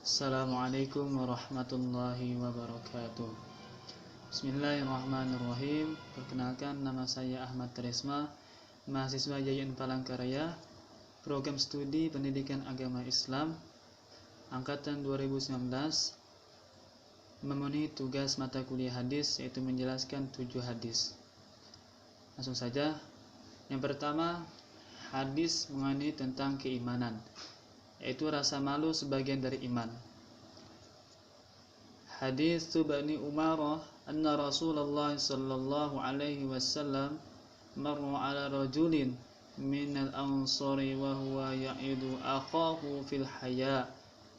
Assalamualaikum warahmatullahi wabarakatuh. Bismillahirrahmanirrahim. Perkenalkan, nama saya Ahmad Tresma, mahasiswa YIN Palangkaraya, program studi pendidikan agama Islam, angkatan 2019, memenuhi tugas mata kuliah hadis, yaitu menjelaskan 7 hadis. Langsung saja. Yang pertama, hadis mengenai tentang keimanan, yaitu rasa malu sebagian dari iman. Hadis Bani Umarah anna Rasulullah sallallahu alaihi wasallam marra ala rajulin min al-ansari wa huwa ya'idu akhahu fil haya.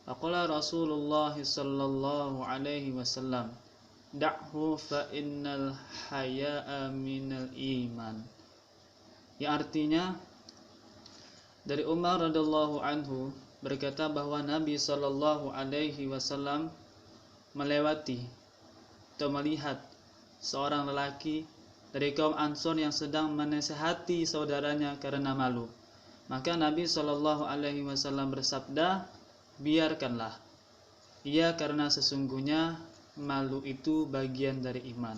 Faqala Rasulullah sallallahu alaihi wasallam, da'hu fa innal haya'a minal iman. Yang artinya, dari Umar radhiyallahu anhu berkata bahwa Nabi Shallallahu Alaihi Wasallam melewati atau melihat seorang lelaki dari kaum Ansor yang sedang menasihati saudaranya karena malu. Maka Nabi Shallallahu Alaihi Wasallam bersabda, biarkanlah ia, karena sesungguhnya malu itu bagian dari iman.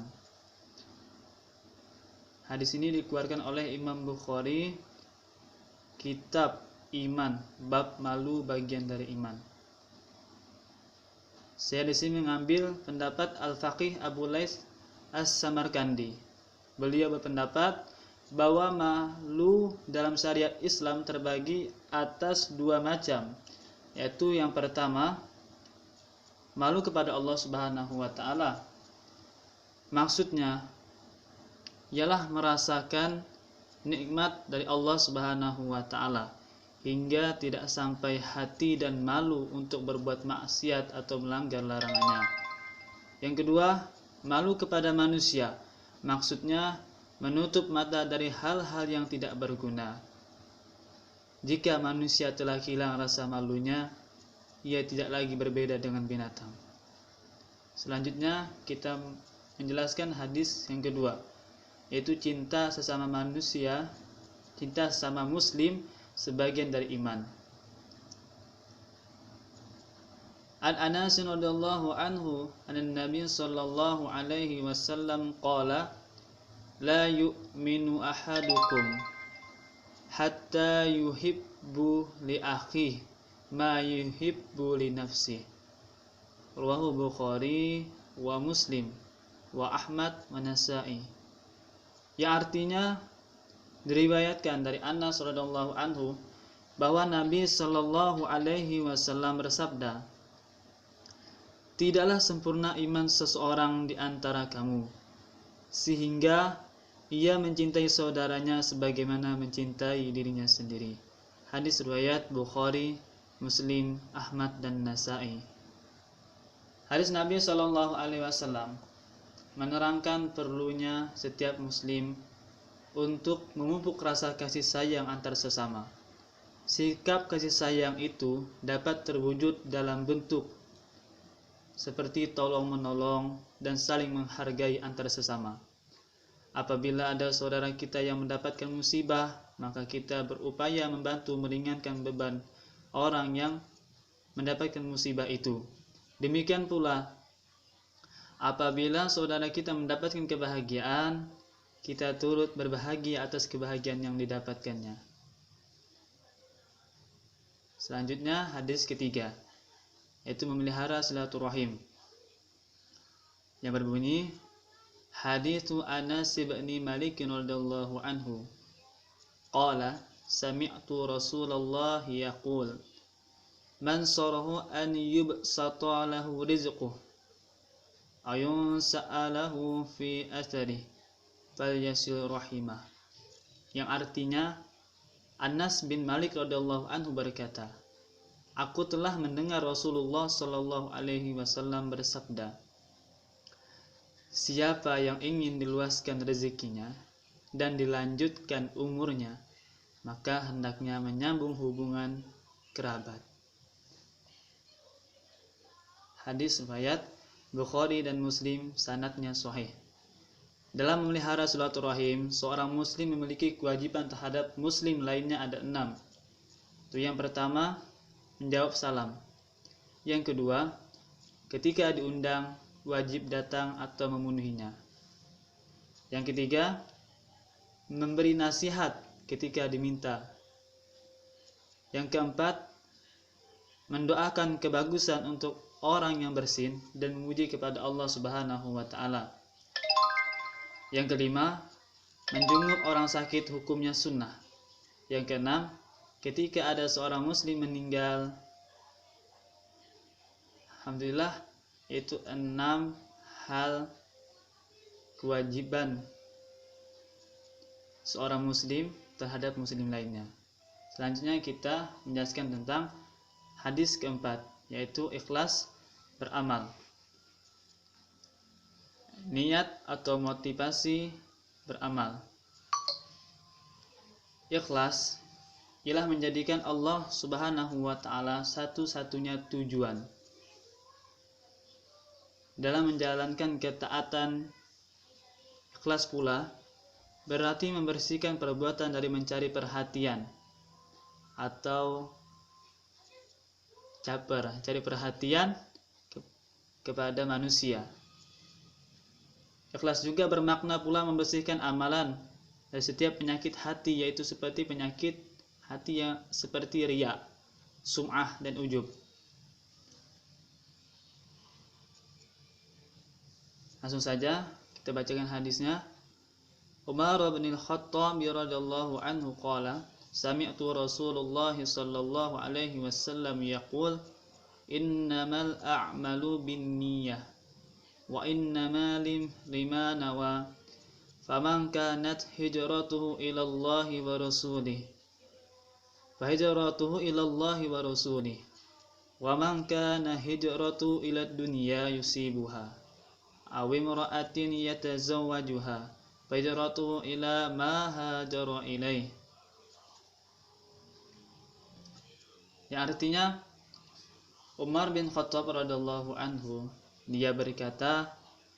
Hadis ini dikeluarkan oleh Imam Bukhari, Kitab Iman, bab malu bagian dari iman. Saya di sini mengambil pendapat Al-Faqih Abu Lais As-Samarkandi. Beliau berpendapat bahwa malu dalam syariat Islam terbagi atas 2 macam, yaitu yang pertama, malu kepada Allah Subhanahu wa taala. Maksudnya ialah merasakan nikmat dari Allah Subhanahu wa taala hingga tidak sampai hati dan malu untuk berbuat maksiat atau melanggar larangannya. Yang kedua, malu kepada manusia. Maksudnya menutup mata dari hal-hal yang tidak berguna. Jika manusia telah hilang rasa malunya, ia tidak lagi berbeda dengan binatang. Selanjutnya kita menjelaskan hadis yang kedua, yaitu cinta sesama manusia, cinta sesama muslim sebagian dari iman. An Anas radhiyallahu anhu anan Nabi sallallahu alaihi wasallam qala, la yu'minu ahadukum hatta yuhibbu li akhihi ma yuhibbu li nafsihi. Rawahu Bukhari wa Muslim wa Ahmad wa Nasa'i. Yang artinya diriwayatkan dari Anas radhiyallahu anhu bahwa Nabi sallallahu alaihi wasallam bersabda, tidaklah sempurna iman seseorang di antara kamu sehingga ia mencintai saudaranya sebagaimana mencintai dirinya sendiri. Hadis riwayat Bukhari, Muslim, Ahmad dan Nasa'i. Hadis Nabi sallallahu alaihi wasallam menerangkan perlunya setiap muslim untuk memupuk rasa kasih sayang antar sesama. Sikap kasih sayang itu dapat terwujud dalam bentuk seperti tolong-menolong dan saling menghargai antar sesama. Apabila ada saudara kita yang mendapatkan musibah, maka kita berupaya membantu meringankan beban orang yang mendapatkan musibah itu. Demikian pula, apabila saudara kita mendapatkan kebahagiaan, kita turut berbahagia atas kebahagiaan yang didapatkannya. Selanjutnya hadis ketiga, yaitu memelihara silaturahim, yang berbunyi, haditsu Anas bin Malik radhiyallahu anhu qala sami'tu Rasulullah yaqul, man sarahu an yubsata lahu rizquhu ayun sa'alahu fi athari falyasil rahimah. Yang artinya, Anas bin Malik radhiyallahu anhu berkata, aku telah mendengar Rasulullah sallallahu alaihi wasallam bersabda, siapa yang ingin diluaskan rezekinya dan dilanjutkan umurnya, maka hendaknya menyambung hubungan kerabat. Hadis riwayat Bukhari dan Muslim, sanadnya sahih. Dalam memelihara silaturahim, seorang muslim memiliki kewajiban terhadap muslim lainnya ada 6. Itu yang pertama, menjawab salam. Yang kedua, ketika diundang wajib datang atau memenuhinya. Yang ketiga, memberi nasihat ketika diminta. Yang keempat, mendoakan kebagusan untuk orang yang bersin dan memuji kepada Allah Subhanahu wa taala. Yang kelima, menjenguk orang sakit hukumnya sunnah. Yang keenam, ketika ada seorang muslim meninggal, alhamdulillah, itu 6 hal kewajiban seorang muslim terhadap muslim lainnya. Selanjutnya kita menjelaskan tentang hadis keempat, yaitu ikhlas beramal. Niat atau motivasi beramal. Ikhlas ialah menjadikan Allah Subhanahu wa taala satu-satunya tujuan dalam menjalankan ketaatan. Ikhlas pula berarti membersihkan perbuatan dari mencari perhatian atau caper, cari perhatian kepada manusia. Ikhlas juga bermakna pula membersihkan amalan dari setiap penyakit hati, yaitu seperti penyakit hati yang seperti riya, sum'ah, dan ujub. Langsung saja kita bacakan hadisnya. Umar bin Al-Khattab radhiyallahu anhu qala, sami'tu Rasulullah sallallahu alaihi wasallam yaqul, innamal a'malu binniyah wa innamal liman nawa, faman kanat hijratuhu ila Allah wa rasulih fa hijratuhu ila Allah wa rasulih, wa man kana hijratuhu ila dunya yusibuha aw imra'atin yatazawwajuha fa hijratuhu ila ma hajara ilaih. Yang artinya, Umar bin Khattab radhiyallahu anhu, dia berkata,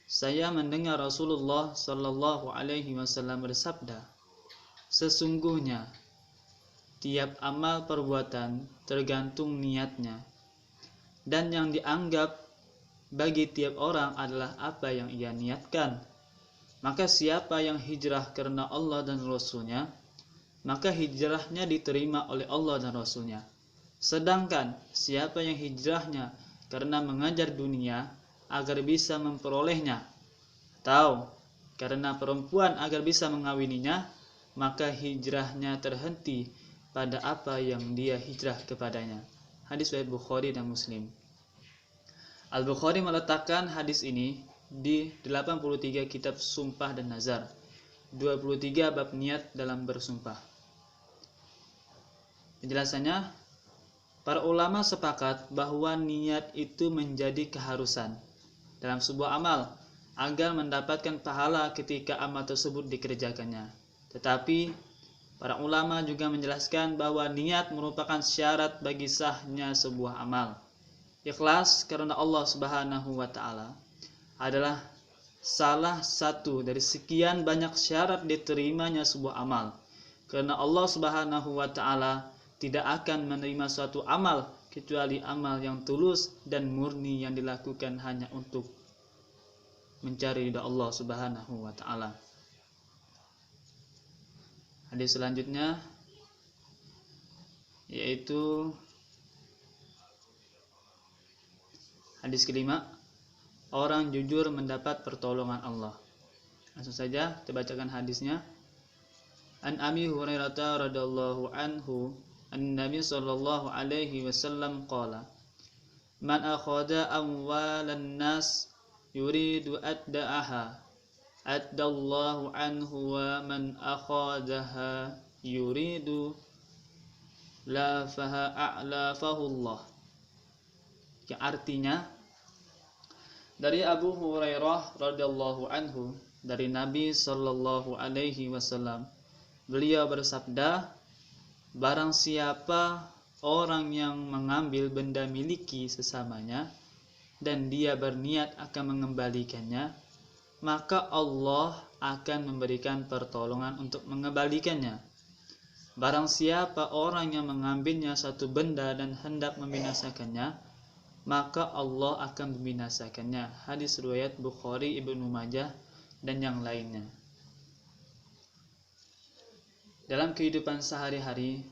saya mendengar Rasulullah sallallahu alaihi wasallam bersabda, sesungguhnya tiap amal perbuatan tergantung niatnya, dan yang dianggap bagi tiap orang adalah apa yang ia niatkan. Maka siapa yang hijrah karena Allah dan Rasulnya, maka hijrahnya diterima oleh Allah dan Rasulnya. Sedangkan siapa yang hijrahnya karena mengejar dunia agar bisa memperolehnya, atau karena perempuan agar bisa mengawininya, maka hijrahnya terhenti pada apa yang dia hijrah kepadanya. Hadis riwayat Bukhari dan Muslim. Al-Bukhari meletakkan hadis ini di 83 kitab sumpah dan nazar, 23 bab niat dalam bersumpah. Penjelasannya, para ulama sepakat bahwa niat itu menjadi keharusan dalam sebuah amal agar mendapatkan pahala ketika amal tersebut dikerjakannya. Tetapi para ulama juga menjelaskan bahwa niat merupakan syarat bagi sahnya sebuah amal. Ikhlas karena Allah Subhanahu wa taala adalah salah satu dari sekian banyak syarat diterimanya sebuah amal. Karena Allah Subhanahu wa taala tidak akan menerima suatu amal kecuali amal yang tulus dan murni yang dilakukan hanya untuk mencari ridha Allah Subhanahu wa taala. Hadis selanjutnya yaitu hadis kelima, orang jujur mendapat pertolongan Allah. Langsung saja kita bacakan hadisnya. An Abi Hurairah radhiyallahu anhu, an-Nabi sallallahu alaihi wasallam qala, man akhadha amwalan nas yuridu adda'aha addallahu anhu, wa man akhadaha yuridu lafaha a'lafahu Allah. Yang artinya, dari Abu Hurairah radhiyallahu anhu, dari Nabi sallallahu alaihi wasallam, beliau bersabda, barang siapa orang yang mengambil benda miliki sesamanya dan dia berniat akan mengembalikannya, maka Allah akan memberikan pertolongan untuk mengembalikannya. Barang siapa orang yang mengambilnya satu benda dan hendak membinasakannya, maka Allah akan membinasakannya. Hadis riwayat Bukhari, Ibnu Majah, dan yang lainnya. Dalam kehidupan sehari-hari,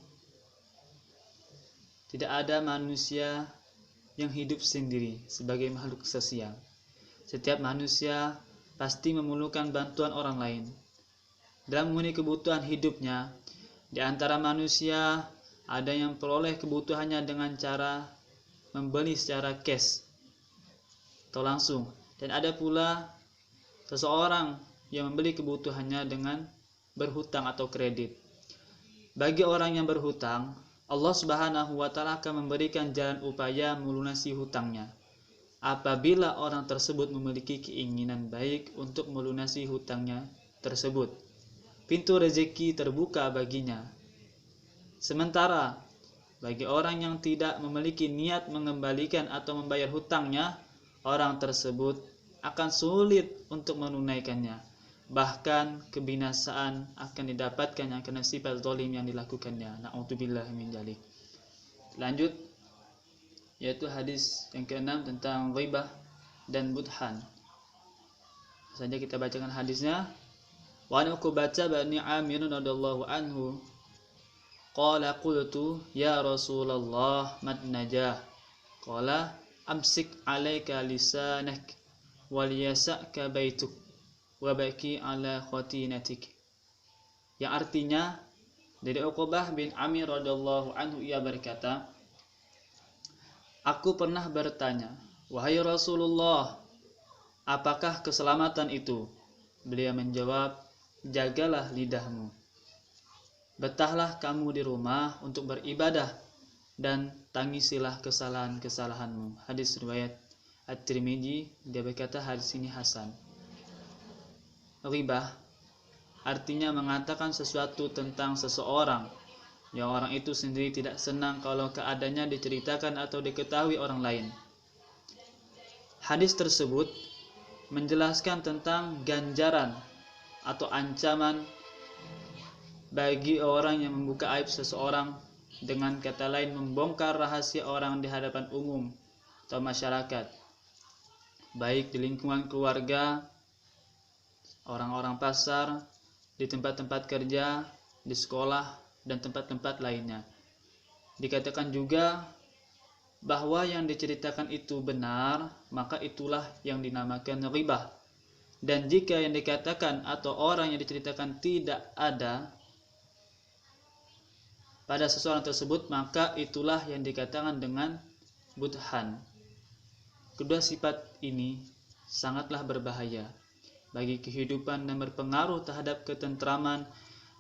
tidak ada manusia yang hidup sendiri sebagai makhluk sosial. Setiap manusia pasti memerlukan bantuan orang lain. Dalam memenuhi kebutuhan hidupnya, di antara manusia ada yang peroleh kebutuhannya dengan cara membeli secara cash atau langsung, dan ada pula seseorang yang membeli kebutuhannya dengan berhutang atau kredit. Bagi orang yang berhutang, Allah Subhanahu wa Ta'ala akan memberikan jalan upaya melunasi hutangnya. Apabila orang tersebut memiliki keinginan baik untuk melunasi hutangnya tersebut, pintu rezeki terbuka baginya. Sementara bagi orang yang tidak memiliki niat mengembalikan atau membayar hutangnya, orang tersebut akan sulit untuk menunaikannya. Bahkan kebinasaan akan didapatkan yang kena sifat zalim yang dilakukannya. Na'udzubillah min dzalik. Lanjut, yaitu hadis yang ke-6 tentang ghibah dan budhan. Saja kita bacakan hadisnya. Wa an Uqbah bin Amir radhiyallahu anhu qala qultu ya Rasulullah mad najah. Qala amsik 'alaika lisanak wal yasaka baituk wa baki 'ala khatinatik. Yang artinya dari Uqbah bin Amir radhiyallahu anhu, ia berkata, aku pernah bertanya, wahai Rasulullah, apakah keselamatan itu? Beliau menjawab, jagalah lidahmu. Betahlah kamu di rumah untuk beribadah dan tangisilah kesalahan-kesalahanmu. Hadis riwayat At-Tirmidzi. Dia berkata hadis ini hasan. Ghibah artinya mengatakan sesuatu tentang seseorang yang orang itu sendiri tidak senang kalau keadaannya diceritakan atau diketahui orang lain. Hadis tersebut menjelaskan tentang ganjaran atau ancaman bagi orang yang membuka aib seseorang, dengan kata lain membongkar rahasia orang di hadapan umum atau masyarakat, baik di lingkungan keluarga, orang-orang pasar, di tempat-tempat kerja, di sekolah, dan tempat-tempat lainnya. Dikatakan juga bahwa yang diceritakan itu benar, maka itulah yang dinamakan ghibah. Dan jika yang dikatakan atau orang yang diceritakan tidak ada pada seseorang tersebut, maka itulah yang dikatakan dengan budhan. Kedua sifat ini sangatlah berbahaya bagi kehidupan dan berpengaruh terhadap ketentraman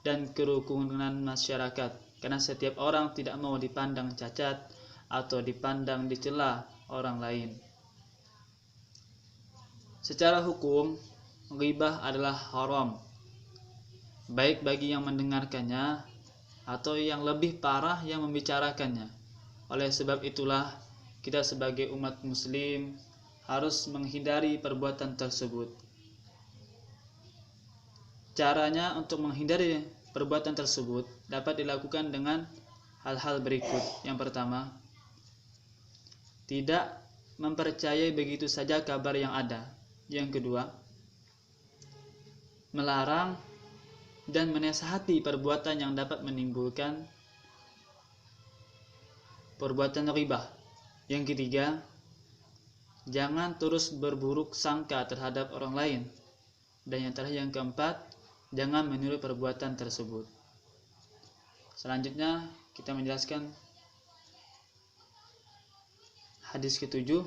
dan kerukunan masyarakat, karena setiap orang tidak mau dipandang cacat atau dipandang dicela orang lain. Secara hukum, ghibah adalah haram, baik bagi yang mendengarkannya atau yang lebih parah yang membicarakannya. Oleh sebab itulah, kita sebagai umat muslim harus menghindari perbuatan tersebut. Caranya untuk menghindari perbuatan tersebut dapat dilakukan dengan hal-hal berikut. Yang pertama, tidak mempercayai begitu saja kabar yang ada. Yang kedua, melarang dan menasihati perbuatan yang dapat menimbulkan perbuatan ghibah. Yang ketiga, jangan terus berburuk sangka terhadap orang lain. Dan yang terakhir, yang keempat, jangan meniru perbuatan tersebut. Selanjutnya kita menjelaskan hadis ke-7,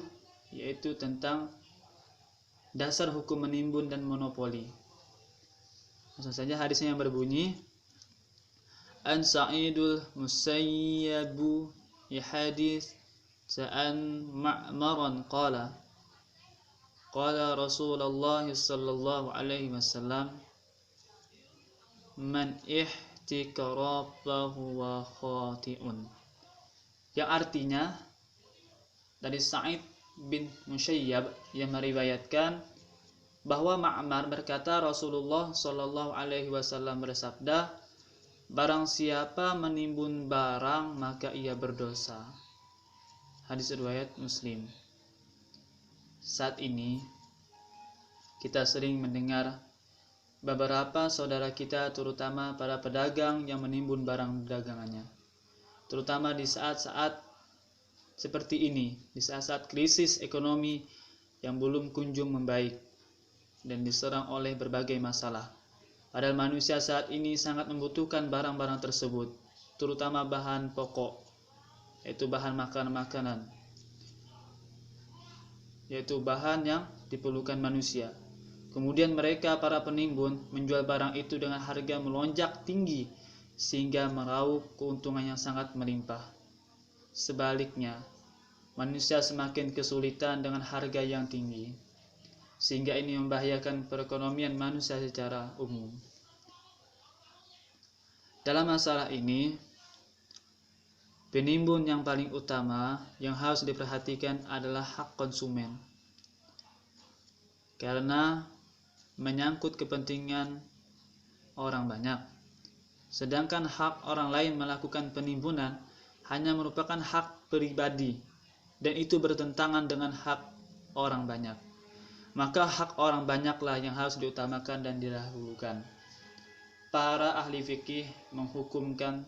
yaitu tentang dasar hukum menimbun dan monopoli. Langsung saja hadisnya yang berbunyi, An Sa'idul Musayyabu hadis Sa'an Ma'maran qala Rasulullah sallallahu alaihi wasallam, man ihtikarafahu wa khati'un. Yang artinya dari Sa'id bin Musayyab yang meriwayatkan bahwa Ma'mar berkata, Rasulullah sallallahu alaihi wasallam bersabda, barang siapa menimbun barang maka ia berdosa. Hadis riwayat Muslim. Saat ini kita sering mendengar beberapa saudara kita, terutama para pedagang yang menimbun barang dagangannya, terutama di saat-saat seperti ini, di saat-saat krisis ekonomi yang belum kunjung membaik dan diserang oleh berbagai masalah. Padahal manusia saat ini sangat membutuhkan barang-barang tersebut, terutama bahan pokok, yaitu bahan makanan, yaitu bahan yang diperlukan manusia. Kemudian mereka, para penimbun, menjual barang itu dengan harga melonjak tinggi sehingga meraup keuntungan yang sangat melimpah. Sebaliknya, manusia semakin kesulitan dengan harga yang tinggi, sehingga ini membahayakan perekonomian manusia secara umum. Dalam masalah ini, penimbun yang paling utama yang harus diperhatikan adalah hak konsumen, karena menyangkut kepentingan orang banyak. Sedangkan hak orang lain melakukan penimbunan hanya merupakan hak pribadi, dan itu bertentangan dengan hak orang banyak. Maka hak orang banyaklah yang harus diutamakan dan didahulukan. Para ahli fikih menghukumkan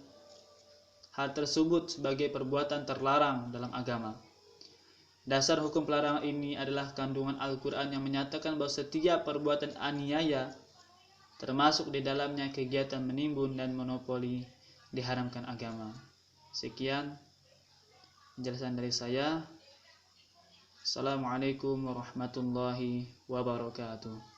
hal tersebut sebagai perbuatan terlarang dalam agama. Dasar hukum pelarangan ini adalah kandungan Al-Quran yang menyatakan bahwa setiap perbuatan aniaya, termasuk di dalamnya kegiatan menimbun dan monopoli, diharamkan agama. Sekian penjelasan dari saya. Assalamualaikum warahmatullahi wabarakatuh.